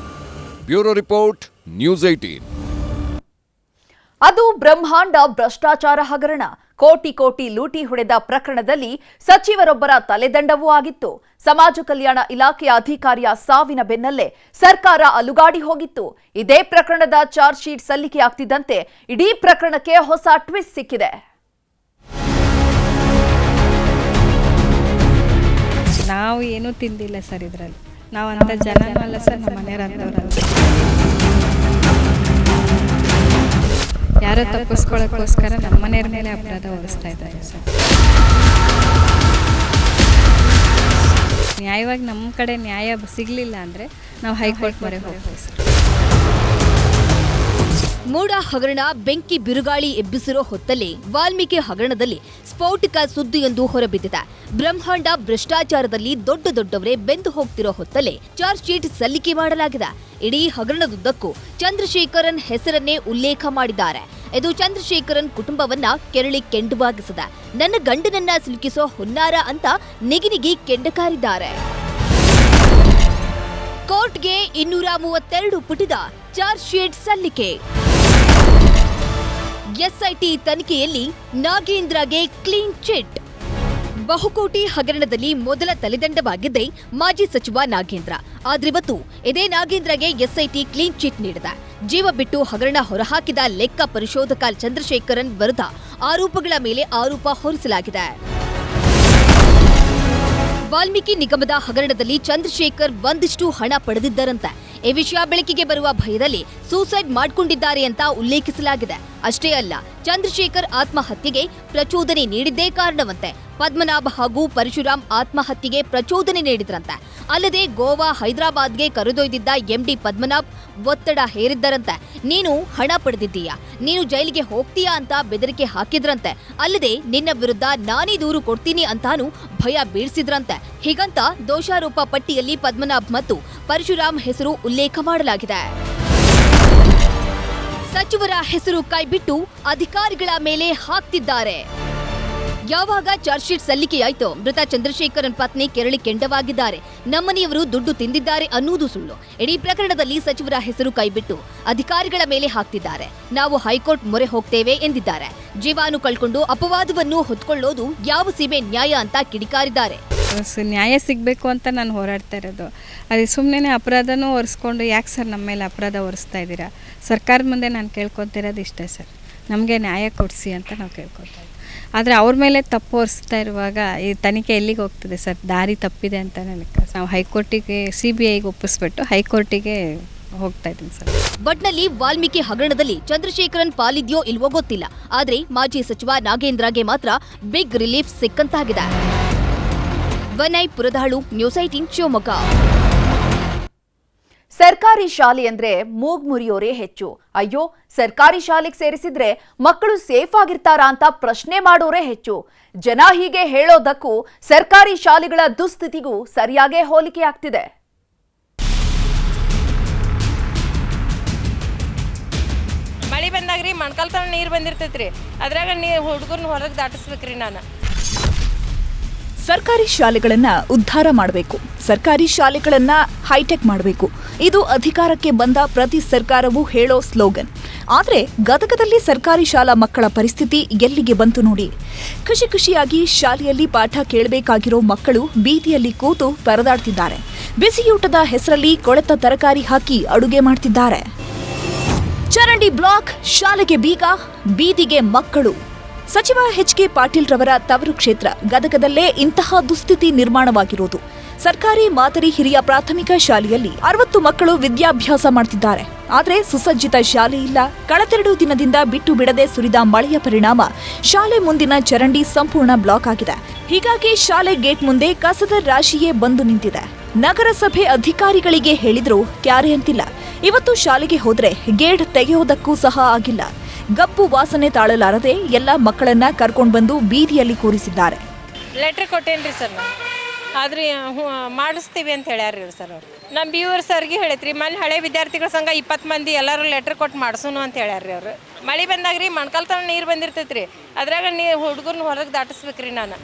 Speaker 2: Bureau report, news 18.
Speaker 1: ಅದು ಬ್ರಹ್ಮಾಂಡ ಭ್ರಷ್ಟಾಚಾರ ಹಗರಣ. ಕೋಟಿ ಕೋಟಿ ಲೂಟಿ ಹೊಡೆದ ಪ್ರಕರಣದಲ್ಲಿ ಸಚಿವರೊಬ್ಬರ ತಲೆದಂಡವೂ ಆಗಿತ್ತು. ಸಮಾಜ ಕಲ್ಯಾಣ ಇಲಾಖೆಯ ಅಧಿಕಾರಿಯ ಸಾವಿನ ಬೆನ್ನಲ್ಲೇ ಸರ್ಕಾರ ಅಲುಗಾಡಿ ಹೋಗಿತ್ತು. ಇದೇ ಪ್ರಕರಣದ ಚಾರ್ಜ್ ಶೀಟ್ ಸಲ್ಲಿಕೆಯಾಗ್ತಿದ್ದಂತೆ ಇಡೀ ಪ್ರಕರಣಕ್ಕೆ ಹೊಸ ಟ್ವಿಸ್ಟ್ ಸಿಕ್ಕಿದೆ.
Speaker 9: ನಾವು ಏನೂ ತಿಂದಿಲ್ಲ ಸರ್ ಇದರಲ್ಲಿ. ನಾವು ಅಂತ ಜನನೂ ಅಲ್ಲ ಸರ್, ನಮ್ಮ ಮನೆಯವರಂತವ್ರಲ್ಲ. ಯಾರೋ ತಪ್ಪಿಸ್ಕೊಳ್ಳೋಕ್ಕೋಸ್ಕರ ನಮ್ಮ ಮನೆಯವ್ರ ಮೇಲೆ ಅಪರಾಧ ಹೊರಿಸ್ತಾ ಇದ್ದಾರೆ ಸರ್. ನ್ಯಾಯವಾಗಿ ನಮ್ಮ ಕಡೆ ನ್ಯಾಯ ಸಿಗಲಿಲ್ಲ ಅಂದರೆ ನಾವು ಹೈಕೋರ್ಟ್ ಮೊರೆ ಹೋಗ್ತೀವಿ ಸರ್.
Speaker 3: ಮೂಡಾ ಹಗರಣ ಬೆಂಕಿ ಬಿರುಗಾಳಿ ಎಬ್ಬಿಸಿರೋ ಹೊತ್ತಲ್ಲಿ ವಾಲ್ಮೀಕಿ ಹಗರಣದಲ್ಲಿ ಸ್ಫೋಟಕ ಸುದ್ದಿಯೊಂದು ಹೊರಬಿದ್ದಿದೆ. ಬ್ರಹ್ಮಾಂಡ ಭ್ರಷ್ಟಾಚಾರದಲ್ಲಿ ದೊಡ್ಡ ದೊಡ್ಡವರೇ ಬೆಂದು ಹೋಗ್ತಿರೋ ಹೊತ್ತಲ್ಲೇ ಚಾರ್ಜ್ ಶೀಟ್ ಸಲ್ಲಿಕೆ ಮಾಡಲಾಗಿದೆ. ಇಡೀ ಹಗರಣದುದ್ದಕ್ಕೂ ಚಂದ್ರಶೇಖರನ್ ಹೆಸರನ್ನೇ ಉಲ್ಲೇಖ ಮಾಡಿದ್ದಾರೆ. ಇದು ಚಂದ್ರಶೇಖರನ್ ಕುಟುಂಬವನ್ನ ಕೆರಳಿ ಕೆಂಡವಾಗಿಸಿದೆ. ನನ್ನ ಗಂಡನನ್ನ ಸಿಲುಕಿಸೋ ಹುನ್ನಾರ ಅಂತ ನಿಗಿನಿಗಿ ಕೆಂಡಕಾರಿದ್ದಾರೆ. ಕೋರ್ಟ್ಗೆ 232 ಪುಟದ ಚಾರ್ಜ್ ಶೀಟ್ ಸಲ್ಲಿಕೆ. ಎಸ್ಐಟಿ ತನಿಖೆಯಲ್ಲಿ ನಾಗೇಂದ್ರಗೆ ಕ್ಲೀನ್ ಚಿಟ್. ಬಹುಕೋಟಿ ಹಗರಣದಲ್ಲಿ ಮೊದಲ ತಲೆದಂಡವಾಗಿದ್ದೇ ಮಾಜಿ ಸಚಿವ ನಾಗೇಂದ್ರ. ಆದ್ರಿವತ್ತು ಇದೇ ನಾಗೇಂದ್ರಗೆ ಎಸ್ಐಟಿ ಕ್ಲೀನ್ ಚಿಟ್ ನೀಡಿದೆ. ಜೀವ ಬಿಟ್ಟು ಹಗರಣ ಹೊರಹಾಕಿದ ಲೆಕ್ಕ ಪರಿಶೋಧಕ ಚಂದ್ರಶೇಖರನ್ ವಿರುದ್ಧ ಆರೋಪಗಳ ಮೇಲೆ ಆರೋಪ ಹೊರಿಸಲಾಗಿದೆ. ವಾಲ್ಮೀಕಿ ನಿಗಮದ ಹಗರಣದಲ್ಲಿ ಚಂದ್ರಶೇಖರ್ ಒಂದಿಷ್ಟು ಹಣ ಪಡೆದಿದ್ದರಂತೆ. ಈ ವಿಷಯ ಬೆಳಕಿಗೆ ಬರುವ ಭಯದಲ್ಲಿ ಸೂಸೈಡ್ ಮಾಡಿಕೊಂಡಿದ್ದಾರೆ ಅಂತ ಉಲ್ಲೇಖಿಸಲಾಗಿದೆ. ಅಷ್ಟೇ ಅಲ್ಲ, ಚಂದ್ರಶೇಖರ್ ಆತ್ಮಹತ್ಯೆಗೆ ಪ್ರಚೋದನೆ ನೀಡಿದ್ದೇ ಕಾರಣವಂತೆ. ಪದ್ಮನಾಭ ಹಾಗೂ ಪರಶುರಾಮ್ ಆತ್ಮಹತ್ಯೆಗೆ ಪ್ರಚೋದನೆ ನೀಡಿದ್ರಂತೆ. ಅಲ್ಲದೆ ಗೋವಾ, ಹೈದರಾಬಾದ್ಗೆ ಕರೆದೊಯ್ದಿದ್ದ ಎಂಡಿ ಪದ್ಮನಾಭ್ ಒತ್ತಡ ಹೇರಿದ್ದರಂತೆ. ನೀನು ಹಣ ಪಡೆದಿದ್ದೀಯಾ, ನೀನು ಜೈಲಿಗೆ ಹೋಗ್ತೀಯಾ ಅಂತ ಬೆದರಿಕೆ ಹಾಕಿದ್ರಂತೆ. ಅಲ್ಲದೆ ನಿನ್ನ ವಿರುದ್ಧ ನಾನೇ ದೂರು ಕೊಡ್ತೀನಿ ಅಂತಾನೂ ಭಯ ಬೀಳಿಸಿದ್ರಂತೆ. ಹೀಗಂತ ದೋಷಾರೋಪ ಪಟ್ಟಿಯಲ್ಲಿ ಪದ್ಮನಾಭ್ ಮತ್ತು ಪರಶುರಾಮ್ ಹೆಸರು ಉಲ್ಲೇಖ ಮಾಡಲಾಗಿದೆ. ಸಚಿವರ ಹೆಸರು ಕೈಬಿಟ್ಟು ಅಧಿಕಾರಿಗಳ ಮೇಲೆ ಹಾಕ್ತಿದ್ದಾರೆ. ಯಾವಾಗ ಚಾರ್ಜ್ ಶೀಟ್ ಸಲ್ಲಿಕೆಯಾಯಿತೋ ಮೃತ ಚಂದ್ರಶೇಖರನ್ ಪತ್ನಿ ಕೆರಳಿ ಕೆಂಡವಾಗಿದ್ದಾರೆ. ನಮ್ಮನೆಯವರು ದುಡ್ಡು ತಿಂದಿದ್ದಾರೆ ಅನ್ನುವುದು ಸುಳ್ಳು. ಇಡೀ ಪ್ರಕರಣದಲ್ಲಿ ಸಚಿವರ ಹೆಸರು ಕೈಬಿಟ್ಟು ಅಧಿಕಾರಿಗಳ ಮೇಲೆ ಹಾಕ್ತಿದ್ದಾರೆ. ನಾವು ಹೈಕೋರ್ಟ್ ಮೊರೆ ಹೋಗ್ತೇವೆ ಎಂದಿದ್ದಾರೆ. ಜೀವಾನು ಕಳ್ಕೊಂಡು ಅಪವಾದವನ್ನು ಹೊತ್ಕೊಳ್ಳೋದು ಯಾವ ಸೀಮೆ ನ್ಯಾಯ ಅಂತ ಕಿಡಿಕಾರಿದ್ದಾರೆ.
Speaker 9: ನ್ಯಾಯ ಸಿಗಬೇಕು ಅಂತ ನಾನು ಹೋರಾಡ್ತಾ ಇರೋದು. ಅದೇ ಸುಮ್ಮನೆ ಅಪರಾಧನೂ ಹೊರಿಸ್ಕೊಂಡು ಯಾಕೆ ಸರ್ ನಮ್ಮ ಮೇಲೆ ಅಪರಾಧ ಹೊರಿಸ್ತಾ ಇದ್ದೀರಾ? ಸರ್ಕಾರದ ಮುಂದೆ ನಾನು ಕೇಳ್ಕೊತಿರೋದು ಇಷ್ಟೇ ಸರ್, ನಮಗೆ ನ್ಯಾಯ ಕೊಡಿಸಿ ಅಂತ ನಾವು ಕೇಳ್ಕೊತಾ ಇದ್ದೀವಿ. ಆದರೆ ಅವ್ರ ಮೇಲೆ ತಪ್ಪು ಹೊರಿಸ್ತಾ ಇರುವಾಗ ಈ ತನಿಖೆ ಎಲ್ಲಿಗೆ ಹೋಗ್ತದೆ ಸರ್? ದಾರಿ ತಪ್ಪಿದೆ ಅಂತ ನನಗೆ ನಾವು ಹೈಕೋರ್ಟಿಗೆ CBIಗೆ ಒಪ್ಪಿಸ್ಬಿಟ್ಟು ಹೈಕೋರ್ಟಿಗೆ ಹೋಗ್ತಾ ಇದ್ದೀನಿ ಸರ್.
Speaker 3: ಒಟ್ನಲ್ಲಿ ವಾಲ್ಮೀಕಿ ಹಗರಣದಲ್ಲಿ ಚಂದ್ರಶೇಖರನ್ ಪಾಲಿದ್ಯೋ ಇಲ್ವೋ ಗೊತ್ತಿಲ್ಲ. ಆದರೆ ಮಾಜಿ ಸಚಿವ ನಾಗೇಂದ್ರಗೆ ಮಾತ್ರ big relief ಸಿಕ್ಕಂತಾಗಿದೆ. Vinay Puradalu, news 18 Shivamogga.
Speaker 1: ಸರ್ಕಾರಿ ಶಾಲೆ ಅಂದ್ರೆ ಮೂಗ್ ಮುರಿಯೋರೇ ಹೆಚ್ಚು. ಅಯ್ಯೋ, ಸರ್ಕಾರಿ ಶಾಲೆಗೆ ಸೇರಿಸಿದ್ರೆ ಮಕ್ಕಳು ಸೇಫ್ ಆಗಿರ್ತಾರಾ ಅಂತ ಪ್ರಶ್ನೆ ಮಾಡೋರೇ ಹೆಚ್ಚು. ಜನ ಹೀಗೆ ಹೇಳೋದಕ್ಕೂ ಸರ್ಕಾರಿ ಶಾಲೆಗಳ ದುಸ್ಥಿತಿಗೂ ಸರಿಯಾಗೇ ಹೋಲಿಕೆ ಆಗ್ತಿದೆ.
Speaker 10: ಮಳೆ ಬಂದಾಗ್ರಿ ಮಣ್ಕಾಲ್ ತನ ನೀರು ಬಂದಿರ್ತೈತ್ರಿ, ಅದ್ರಾಗ ಹುಡುಗರ್ನ ಹೊರಗೆ ದಾಟಿಸ್ಬೇಕ್ರಿ. ನಾನು
Speaker 11: ಸರ್ಕಾರಿ ಶಾಲೆಗಳನ್ನ ಉದ್ಧಾರ ಮಾಡಬೇಕು, ಸರ್ಕಾರಿ ಶಾಲೆಗಳನ್ನ ಹೈಟೆಕ್ ಮಾಡಬೇಕು. ಇದು ಅಧಿಕಾರಕ್ಕೆ ಬಂದ ಪ್ರತಿ ಸರ್ಕಾರವೂ ಹೇಳೋ ಸ್ಲೋಗನ್. ಆದರೆ ಗದಗದಲ್ಲಿ ಸರ್ಕಾರಿ ಶಾಲಾ ಮಕ್ಕಳ ಪರಿಸ್ಥಿತಿ ಎಲ್ಲಿಗೆ ಬಂತು ನೋಡಿ. ಖುಷಿಯಾಗಿ ಶಾಲೆಯಲ್ಲಿ ಪಾಠ ಕೇಳಬೇಕಾಗಿರೋ ಮಕ್ಕಳು ಬೀದಿಯಲ್ಲಿ ಕೂತು ಪರದಾಡ್ತಿದ್ದಾರೆ. ಬಿಸಿಯೂಟದ ಹೆಸರಲ್ಲಿ ಕೊಳೆತ ತರಕಾರಿ ಹಾಕಿ ಅಡುಗೆ ಮಾಡ್ತಿದ್ದಾರೆ. ಚರಂಡಿ ಬ್ಲಾಕ್, ಶಾಲೆಗೆ ಬೀಗ, ಬೀದಿಗೆ ಮಕ್ಕಳು. ಸಚಿವ HK ಪಾಟೀಲ್ ರವರ ತವರು ಕ್ಷೇತ್ರ ಗದಗದಲ್ಲೇ ಇಂತಹ ದುಸ್ಥಿತಿ ನಿರ್ಮಾಣವಾಗಿರೋದು. ಸರ್ಕಾರಿ ಮಾದರಿ ಹಿರಿಯ ಪ್ರಾಥಮಿಕ ಶಾಲೆಯಲ್ಲಿ 60 ಮಕ್ಕಳು ವಿದ್ಯಾಭ್ಯಾಸ ಮಾಡ್ತಿದ್ದಾರೆ. ಆದರೆ ಸುಸಜ್ಜಿತ ಶಾಲೆ ಇಲ್ಲ. ಕಳೆದೆರಡು ದಿನದಿಂದ ಬಿಟ್ಟು ಬಿಡದೆ ಸುರಿದ ಮಳೆಯ ಪರಿಣಾಮ ಶಾಲೆ ಮುಂದಿನ ಚರಂಡಿ ಸಂಪೂರ್ಣ ಬ್ಲಾಕ್ ಆಗಿದೆ. ಹೀಗಾಗಿ ಶಾಲೆ ಗೇಟ್ ಮುಂದೆ ಕಸದ ರಾಶಿಯೇ ಬಂದು ನಿಂತಿದೆ. ನಗರಸಭೆ ಅಧಿಕಾರಿಗಳಿಗೆ ಹೇಳಿದ್ರೂ ಕ್ಯಾರೆ ಅಂತಿಲ್ಲ. ಇವತ್ತು ಶಾಲೆಗೆ ಹೋದ್ರೆ ಗೇಟ್ ತೆಗೆಯೋದಕ್ಕೂ ಸಹ ಆಗಿಲ್ಲ. ಗಬ್ಬು ವಾಸನೆ ತಾಳಲಾರದೆ ಎಲ್ಲ ಮಕ್ಕಳನ್ನ ಕರ್ಕೊಂಡು ಬಂದು ಬೀದಿಯಲ್ಲಿ ಕೂರಿಸಿದ್ದಾರೆ.
Speaker 10: ಲೆಟ್ರ್ ಕೊಟ್ಟೇನ್ರಿ ಸರ್, ಆದ್ರೆ ಮಾಡಿಸ್ತೀವಿ ಅಂತ ಹೇಳ್ಯಾರ್ರಿ ಸರ್ ಅವ್ರು. ನಮ್ಮ BOR ಸರ್ಗೆ ಹೇಳೈತ್ರಿ, ಮನೆ ಹಳೆ ವಿದ್ಯಾರ್ಥಿಗಳ ಸಂಘ 20 ಮಂದಿ ಎಲ್ಲರೂ ಲೆಟ್ರ್ ಕೊಟ್ಟು ಮಾಡಿಸೋನು ಅಂತ ಹೇಳ್ಯಾರ್ರಿ ಅವ್ರು. ಮಳೆ ಬಂದಾಗ್ರಿ ಮಣ್ಕಾಲ್ ತನ ನೀರು ಬಂದಿರ್ತೈತ್ರಿ, ಅದ್ರಾಗ ಹುಡುಗರ್ನ ಹೊರಗೆ ದಾಟಿಸ್ಬೇಕ್ರಿ. ನಾನು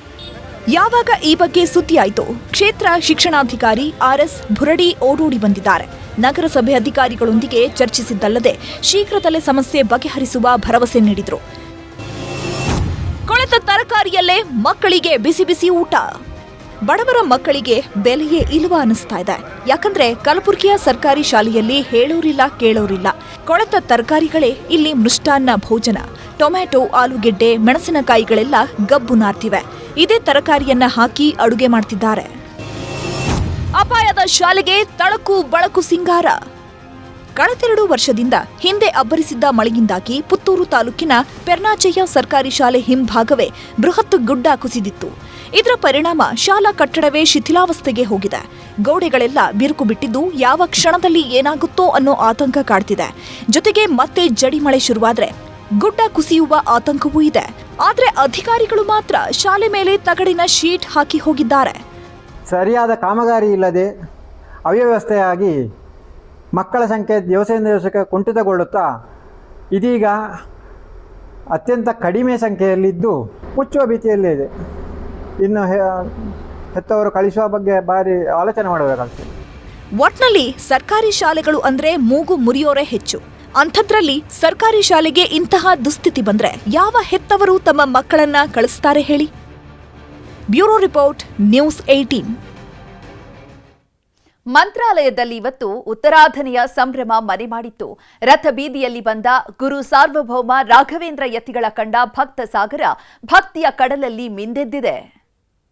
Speaker 11: ಯಾವಾಗ ಈ ಬಗ್ಗೆ ಸುದ್ದಿ ಆಯ್ತು, ಕ್ಷೇತ್ರ ಶಿಕ್ಷಣಾಧಿಕಾರಿ RS ಭುರಡಿ ಓಡೋಡಿ ಬಂದಿದ್ದಾರೆ. ನಗರಸಭೆ ಅಧಿಕಾರಿಗಳೊಂದಿಗೆ ಚರ್ಚಿಸಿದ್ದಲ್ಲದೆ ಶೀಘ್ರದಲ್ಲೇ ಸಮಸ್ಯೆ ಬಗೆಹರಿಸುವ ಭರವಸೆ ನೀಡಿದ್ರು. ಕೊಳೆತ ತರಕಾರಿಯಲ್ಲೇ ಮಕ್ಕಳಿಗೆ ಬಿಸಿ ಬಿಸಿ ಊಟ. ಬಡವರ ಮಕ್ಕಳಿಗೆ ಬೆಲೆಯೇ ಇಲ್ವಾ ಅನಿಸ್ತಾ ಇದೆ. ಯಾಕಂದ್ರೆ ಕಲಬುರಗಿಯ ಸರ್ಕಾರಿ ಶಾಲೆಯಲ್ಲಿ ಹೇಳೋರಿಲ್ಲ ಕೇಳೋರಿಲ್ಲ. ಕೊಳೆತ ತರಕಾರಿಗಳೇ ಇಲ್ಲಿ ಮೃಷ್ಟಾನ್ನ ಭೋಜನ. ಟೊಮ್ಯಾಟೊ, ಆಲೂಗೆಡ್ಡೆ, ಮೆಣಸಿನಕಾಯಿಗಳೆಲ್ಲ ಗಬ್ಬು ನಾರ್ತಿವೆ. ಇದೇ ತರಕಾರಿಯನ್ನ ಹಾಕಿ ಅಡುಗೆ ಮಾಡ್ತಿದ್ದಾರೆ. ಅಪಾಯದ ಶಾಲೆಗೆ ತಳಕು ಬಳಕು ಸಿಂಗಾರ. ಕಳೆದೆರಡು ವರ್ಷದಿಂದ ಹಿಂದೆ ಅಬ್ಬರಿಸಿದ್ದ ಮಳೆಯಿಂದಾಗಿ ಪುತ್ತೂರು ತಾಲೂಕಿನ ಪೆರ್ನಾಚೆಯ ಸರ್ಕಾರಿ ಶಾಲೆ ಹಿಂಭಾಗವೇ ಬೃಹತ್ ಗುಡ್ಡ ಕುಸಿದಿತ್ತು. ಇದರ ಪರಿಣಾಮ ಶಾಲಾ ಕಟ್ಟಡವೇ ಶಿಥಿಲಾವಸ್ಥೆಗೆ ಹೋಗಿದೆ. ಗೋಡೆಗಳೆಲ್ಲ ಬಿರುಕು ಬಿಟ್ಟಿದ್ದು ಯಾವ ಕ್ಷಣದಲ್ಲಿ ಏನಾಗುತ್ತೋ ಅನ್ನೋ ಆತಂಕ ಕಾಡ್ತಿದೆ. ಜೊತೆಗೆ ಮತ್ತೆ ಜಡಿ ಮಳೆ ಶುರುವಾದ್ರೆ ಗುಡ್ಡ ಕುಸಿಯುವ ಆತಂಕವೂ ಇದೆ. ಆದ್ರೆ ಅಧಿಕಾರಿಗಳು ಮಾತ್ರ ಶಾಲೆ ಮೇಲೆ ತಗಡಿನ ಶೀಟ್ ಹಾಕಿ ಹೋಗಿದ್ದಾರೆ.
Speaker 12: ಸರಿಯಾದ ಕಾಮಗಾರಿ ಇಲ್ಲದೆ ಅವ್ಯವಸ್ಥೆಯಾಗಿ ಮಕ್ಕಳ ಸಂಖ್ಯೆ ದಿವಸದಿಂದ ದಿವಸಕ್ಕೆ ಕುಂಠಿತಗೊಳ್ಳುತ್ತಾ ಇದೀಗ ಅತ್ಯಂತ ಕಡಿಮೆ ಸಂಖ್ಯೆಯಲ್ಲಿದ್ದು ಮುಚ್ಚುವ ಭೀತಿಯಲ್ಲಿದೆ. ಇನ್ನು ಹೆತ್ತವರು ಕಳಿಸುವ ಬಗ್ಗೆ ಭಾರಿ ಆಲೋಚನೆ ಮಾಡಬೇಕಾಗ್ತದೆ.
Speaker 11: ಒಟ್ನಲ್ಲಿ ಸರ್ಕಾರಿ ಶಾಲೆಗಳು ಅಂದ್ರೆ ಮೂಗು ಮುರಿಯೋರೇ ಹೆಚ್ಚು. ಅಂಥದ್ರಲ್ಲಿ ಸರ್ಕಾರಿ ಶಾಲೆಗೆ ಇಂತಹ ದುಸ್ಥಿತಿ ಬಂದ್ರೆ ಯಾವ ಹೆತ್ತವರು ತಮ್ಮ ಮಕ್ಕಳನ್ನ ಕಳಿಸ್ತಾರೆ ಹೇಳಿ? Bureau report, news 18.
Speaker 1: ಮಂತ್ರಾಲಯದಲ್ಲಿ ಇವತ್ತು ಉತ್ತರಾಧನೆಯ ಸಂಭ್ರಮ ಮನೆ ಮಾಡಿತ್ತು. ರಥ ಬೀದಿಯಲ್ಲಿ ಬಂದ ಗುರು ಸಾರ್ವಭೌಮ ರಾಘವೇಂದ್ರ ಯತಿಗಳ ಕಂಡ ಭಕ್ತ ಸಾಗರ ಭಕ್ತಿಯ ಕಡಲಲ್ಲಿ ಮಿಂದೆದ್ದಿದೆ.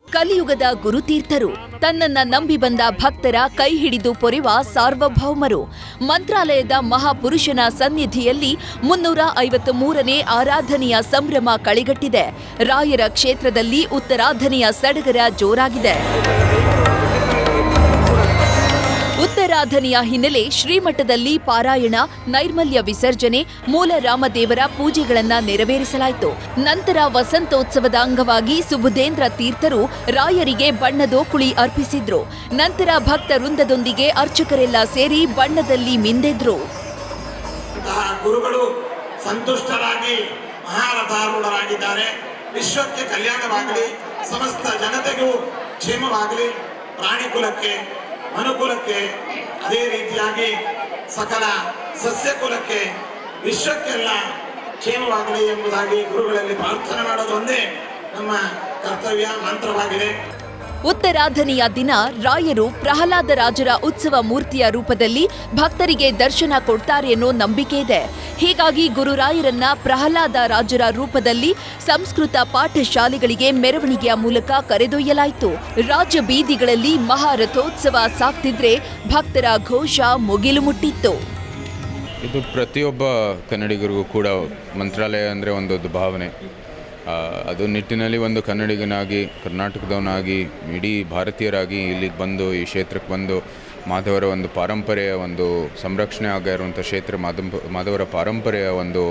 Speaker 3: ಕಲಿಯುಗದ ಗುರುತೀರ್ಥರು, ತನ್ನನ್ನ ನಂಬಿ ಬಂದ ಭಕ್ತರ ಕೈ ಹಿಡಿದು ಪೊರೆವ ಸಾರ್ವಭೌಮರು. ಮಂತ್ರಾಲಯದ ಮಹಾಪುರುಷನ ಸನ್ನಿಧಿಯಲ್ಲಿ 353ನೇ ಆರಾಧನೆಯ ಸಂಭ್ರಮ ಕಳೆಗಟ್ಟಿದೆ. ರಾಯರ ಕ್ಷೇತ್ರದಲ್ಲಿ ಉತ್ತರಾಧನೆಯ ಸಡಗರ ಜೋರಾಗಿದೆ. ಉತ್ತರಾಧನೆಯ ಹಿನ್ನೆಲೆ ಶ್ರೀಮಠದಲ್ಲಿ ಪಾರಾಯಣ, ನೈರ್ಮಲ್ಯ ವಿಸರ್ಜನೆ, ಮೂಲ ರಾಮದೇವರ ಪೂಜೆಗಳನ್ನ ನೆರವೇರಿಸಲಾಯಿತು. ನಂತರ ವಸಂತೋತ್ಸವದ ಅಂಗವಾಗಿ ಸುಬುಧೇಂದ್ರ ತೀರ್ಥರು ರಾಯರಿಗೆ ಬಣ್ಣದೋಕುಳಿ ಅರ್ಪಿಸಿದ್ರು. ನಂತರ ಭಕ್ತ ವೃಂದದೊಂದಿಗೆ ಅರ್ಚಕರೆಲ್ಲ ಸೇರಿ ಬಣ್ಣದಲ್ಲಿ ಮಿಂದೆದ್ರು.
Speaker 13: ಗುರುಗಳು ಸಂತುಷ್ಟರಾಗಿ ಮಹಾರಥಾರೂಢರಾಗಿದ್ದಾರೆ. ವಿಶ್ವಕ್ಕೆ ಕಲ್ಯಾಣವಾಗಲಿ, ಸಮಸ್ತ ಜನತೆಗೂ ಕ್ಷೇಮವಾಗಲಿ, ಪ್ರಾಣಿಕುಲಕ್ಕೆ, ಮನುಕುಲಕ್ಕೆ, ಅದೇ ರೀತಿಯಾಗಿ ಸಕಲ ಸಸ್ಯಕುಲಕ್ಕೆ, ವಿಶ್ವಕ್ಕೆಲ್ಲ ಕ್ಷೇಮವಾಗಲಿ ಎಂಬುದಾಗಿ ಗುರುಗಳಲ್ಲಿ ಪ್ರಾರ್ಥನೆ ಮಾಡೋದು ಒಂದೇ ನಮ್ಮ ಕರ್ತವ್ಯ, ಮಂತ್ರವಾಗಿದೆ.
Speaker 3: ಉತ್ತರಾಧನೆಯ ದಿನ ರಾಯರು ಪ್ರಹ್ಲಾದರಾಜರ ಉತ್ಸವ ಮೂರ್ತಿಯ ರೂಪದಲ್ಲಿ ಭಕ್ತರಿಗೆ ದರ್ಶನ ಕೊಡ್ತಾರೆ ಅನ್ನೋ ನಂಬಿಕೆ ಇದೆ. ಹೀಗಾಗಿ ಗುರುರಾಯರನ್ನ ಪ್ರಹ್ಲಾದರಾಜರ ರೂಪದಲ್ಲಿ ಸಂಸ್ಕೃತ ಪಾಠಶಾಲೆಗಳಿಗೆ ಮೆರವಣಿಗೆಯ ಮೂಲಕ ಕರೆದೊಯ್ಯಲಾಯಿತು. ರಾಜ್ಯ ಬೀದಿಗಳಲ್ಲಿ ಮಹಾರಥೋತ್ಸವ ಸಾಗ್ತಿದ್ರೆ ಭಕ್ತರ ಘೋಷ ಮುಗಿಲು ಮುಟ್ಟಿತ್ತು.
Speaker 14: ಇದು ಪ್ರತಿಯೊಬ್ಬ ಕನ್ನಡಿಗರಿಗೂ ಕೂಡ ಮಂತ್ರಾಲಯ ಅಂದರೆ ಒಂದು ಭಾವನೆ. ಅದು ನಿಟ್ಟಿನಲ್ಲಿ ಒಂದು ಕನ್ನಡಿಗನಾಗಿ, ಕರ್ನಾಟಕದವನಾಗಿ, ಇಡೀ ಭಾರತೀಯರಾಗಿ ಇಲ್ಲಿಗೆ ಬಂದು ಈ ಕ್ಷೇತ್ರಕ್ಕೆ ಬಂದು ಮಾಧವರ ಒಂದು ಪಾರಂಪರೆಯ ಒಂದು ಸಂರಕ್ಷಣೆ ಆಗಿರುವಂಥ ಕ್ಷೇತ್ರ, ಮಾಧವರ ಪಾರಂಪರೆಯ ಒಂದು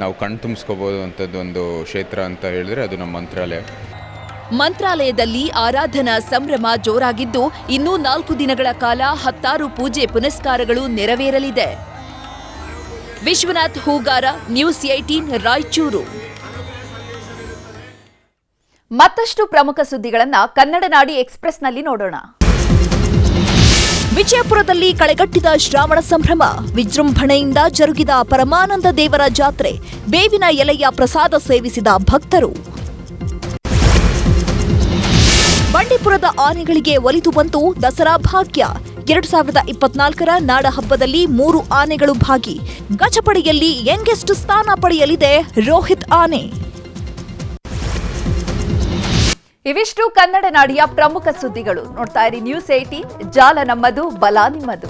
Speaker 14: ನಾವು ಕಣ್ತುಂಬಿಸ್ಕೋಬೋದು ಅಂಥದ್ದು ಒಂದು ಕ್ಷೇತ್ರ ಅಂತ ಹೇಳಿದ್ರೆ ಅದು ನಮ್ಮ ಮಂತ್ರಾಲಯ.
Speaker 3: ಮಂತ್ರಾಲಯದಲ್ಲಿ ಆರಾಧನಾ ಸಂಭ್ರಮ ಜೋರಾಗಿದ್ದು ಇನ್ನೂ 4 ದಿನಗಳ ಕಾಲ 10 ಪೂಜೆ ಪುನಸ್ಕಾರಗಳು ನೆರವೇರಲಿದೆ. ವಿಶ್ವನಾಥ್ ಹೂಗಾರ, ನ್ಯೂಸ್ 18, ರಾಯಚೂರು.
Speaker 1: ಮತ್ತಷ್ಟು ಪ್ರಮುಖ ಸುದ್ದಿಗಳನ್ನ ಕನ್ನಡ ನಾಡಿ ಎಕ್ಸ್‌ಪ್ರೆಸ್‌ನಲ್ಲಿ ನೋಡೋಣ.
Speaker 11: ವಿಜಯಪುರದಲ್ಲಿ ಕಳೆಗಟ್ಟಿದ ಶ್ರಾವಣ ಸಂಭ್ರಮ, ವಿಜೃಂಭಣೆಯಿಂದ ಜರುಗಿದ ಪರಮಾನಂದ ದೇವರ ಜಾತ್ರೆ, ಬೇವಿನ ಎಲೆಯ ಪ್ರಸಾದ ಸೇವಿಸಿದ ಭಕ್ತರು. ಬಂಡೀಪುರದ ಆನೆಗಳಿಗೆ ಒಲಿದು ಬಂತು ದಸರಾ ಭಾಗ್ಯ. 2024ರ ನಾಡ ಹಬ್ಬದಲ್ಲಿ 3 ಆನೆಗಳು ಭಾಗಿ. ಗಜಪಡೆಯಲ್ಲಿ ಯಂಗೆಸ್ಟ್ ಸ್ಥಾನ ಪಡೆಯಲಿದೆ ರೋಹಿತ್ ಆನೆ.
Speaker 1: ಇವಿಷ್ಟು ಕನ್ನಡ ನಾಡಿಯ ಪ್ರಮುಖ ಸುದ್ದಿಗಳು. ನೋಡ್ತಾ ಇರಿ ನ್ಯೂಸ್ 18, ಜಾಲ ನಮ್ಮದು, ಬಲ ನಿಮ್ಮದು.